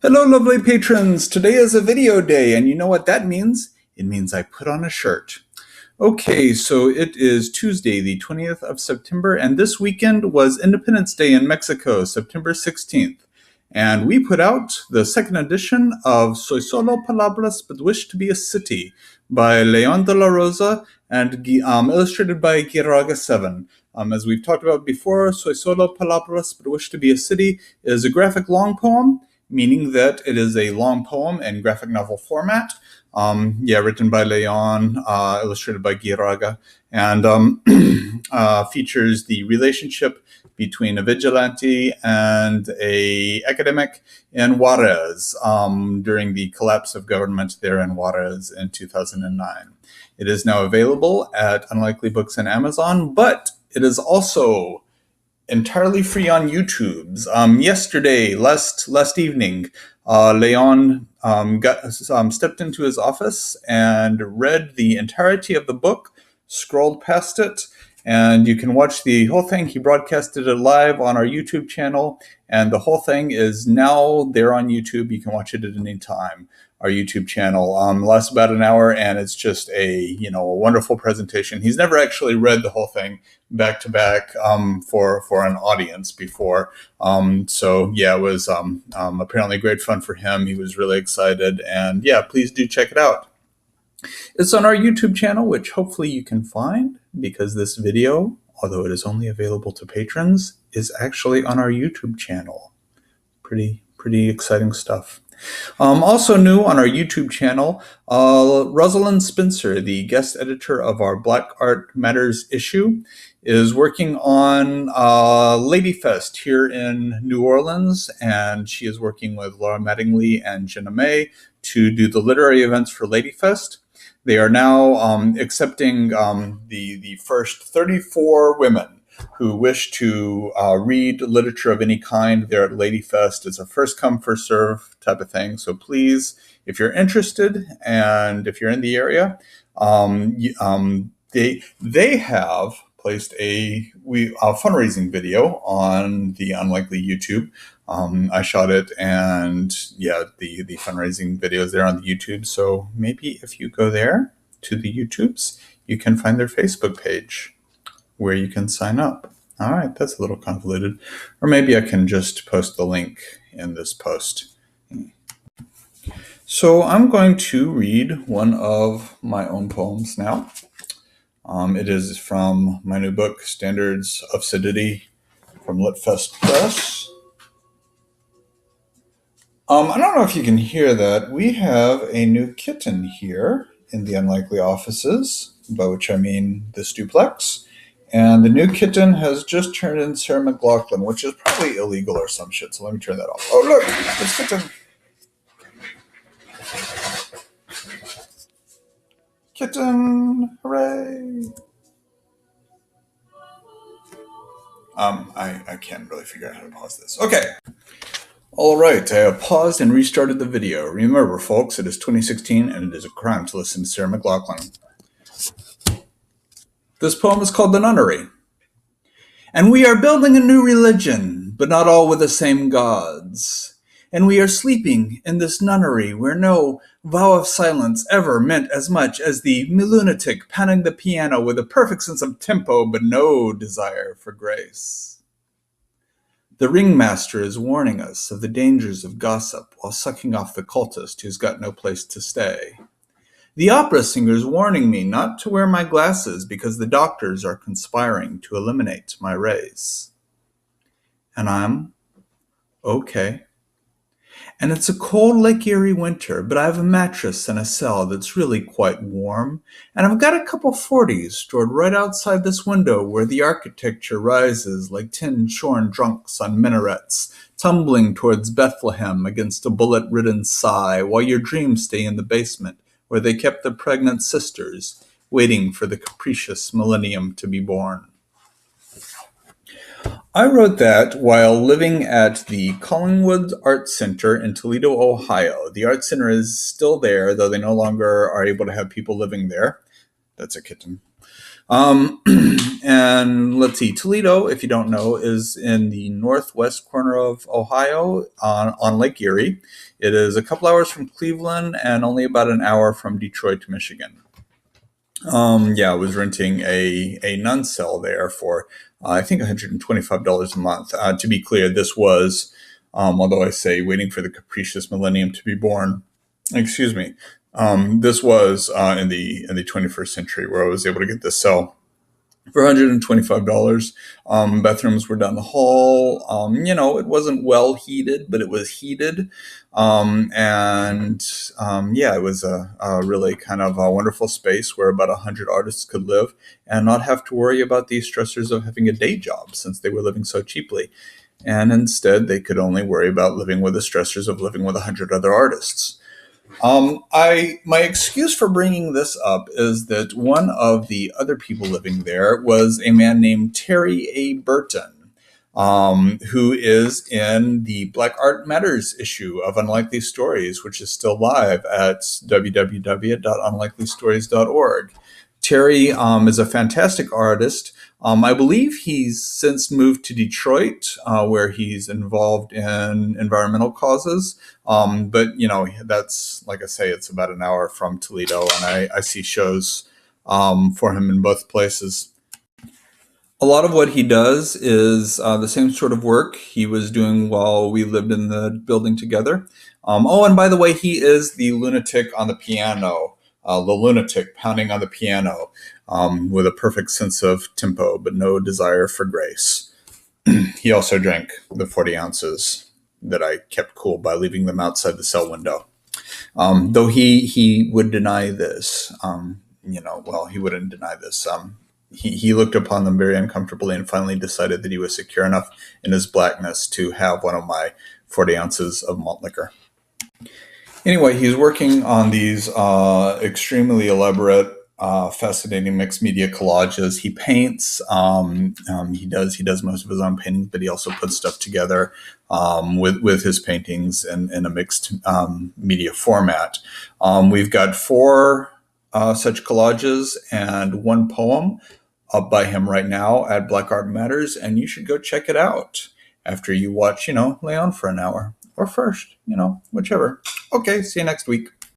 Hello, lovely patrons. Today is a video day, and you know what that means? It means I put on a shirt. Okay, so it is Tuesday, the 20th of September, and this weekend was Independence Day in Mexico, September 16th. And we put out the second edition of Soy Solo Palabras But Wish to Be a City by Leon de la Rosa and illustrated by Guirraga 7. As we've talked about before, Soy Solo Palabras But Wish to Be a City is a graphic long poem, meaning that it is a long poem in graphic novel format. Written by Leon, illustrated by Guirraga, and features the relationship between a vigilante and a academic in Juarez during the collapse of government there in Juarez in 2009. It is now available at Unlikely Books and Amazon, but it is also entirely free on YouTube. Yesterday, last evening, Leon stepped into his office and read the entirety of the book, scrolled past it, and you can watch the whole thing. He broadcasted it live on our YouTube channel, and the whole thing is now there on YouTube. You can watch it at any time. Our YouTube channel lasts about an hour, and it's just a wonderful presentation. He's never actually read the whole thing back to back for an audience before, it was apparently great fun for him. He was really excited, and please do check it out. It's on our YouTube channel, which hopefully you can find, because this video, although it is only available to patrons, is actually on our YouTube channel. Pretty exciting stuff. Also new on our YouTube channel, Rosalind Spencer, the guest editor of our Black Art Matters issue, is working on Ladyfest here in New Orleans, and she is working with Laura Mattingly and Jenna May to do the literary events for Ladyfest. They are now accepting the first 34 women who wish to read literature of any kind there at Ladyfest. It's a first come, first serve type of thing. So please, if you're interested and if you're in the area, they have placed a fundraising video on the Unlikely YouTube. I shot it, and the fundraising video is there on the YouTube. So maybe if you go there to the YouTubes, you can find their Facebook page where you can sign up. All right, that's a little convoluted. Or maybe I can just post the link in this post. So I'm going to read one of my own poems now. It is from my new book, Standards of Sedity, from Litfest Press. I don't know if you can hear that. We have a new kitten here in the Unlikely offices, by which I mean this duplex. And the new kitten has just turned in Sarah McLachlan, which is probably illegal or some shit, so let me turn that off. Oh, look, it's kitten. Kitten, hooray. I can't really figure out how to pause this. Okay. All right, I have paused and restarted the video. Remember, folks, it is 2016, and it is a crime to listen to Sarah McLachlan. This poem is called The Nunnery. And we are building a new religion, but not all with the same gods. And we are sleeping in this nunnery where no vow of silence ever meant as much as the lunatic pounding the piano with a perfect sense of tempo, but no desire for grace. The ringmaster is warning us of the dangers of gossip while sucking off the cultist who's got no place to stay. The opera singer's warning me not to wear my glasses because the doctors are conspiring to eliminate my race. And I'm okay. And it's a cold Lake Erie winter, but I have a mattress and a cell that's really quite warm, and I've got a couple 40s stored right outside this window where the architecture rises like 10 shorn drunks on minarets, tumbling towards Bethlehem against a bullet-ridden sigh, while your dreams stay in the basement where they kept the pregnant sisters, waiting for the capricious millennium to be born. I wrote that while living at the Collingwood Art Center in Toledo, Ohio. The art center is still there, though they no longer are able to have people living there. That's a kitten. And let's see, Toledo, if you don't know, is in the northwest corner of Ohio on Lake Erie. It is a couple hours from Cleveland and only about an hour from Detroit, Michigan. Yeah, I was renting a nun cell there for I think $125 a month. To be clear, this was, although I say waiting for the capricious millennium to be born, excuse me, this was in the 21st century where I was able to get this cell for $125. Bathrooms were down the hall. It wasn't well heated, but it was heated. And yeah, it was a really kind of a wonderful space where about 100 artists could live and not have to worry about the stressors of having a day job since they were living so cheaply. And instead, they could only worry about living with the stressors of living with 100 other artists. My excuse for bringing this up is that one of the other people living there was a man named Terry A. Burton, who is in the Black Art Matters issue of Unlikely Stories, which is still live at www.unlikelystories.org. Terry is a fantastic artist. I believe he's since moved to Detroit, where he's involved in environmental causes. But, that's, like I say, it's about an hour from Toledo, and I see shows for him in both places. A lot of what he does is the same sort of work he was doing while we lived in the building together. Oh, and by the way, he is the lunatic on the piano, the lunatic pounding on the piano with a perfect sense of tempo, but no desire for grace. He also drank the 40 ounces that I kept cool by leaving them outside the cell window. Though he would deny this, he wouldn't deny this. He looked upon them very uncomfortably and finally decided that he was secure enough in his blackness to have one of my 40 ounces of malt liquor. Anyway, he's working on these extremely elaborate, fascinating mixed media collages. He paints. He does most of his own paintings, but he also puts stuff together with his paintings in a mixed media format. We've got 4 such collages and 1 poem up by him right now at Black Art Matters, and you should go check it out after you watch, Lay On for an hour, or first, whichever. Okay, see you next week.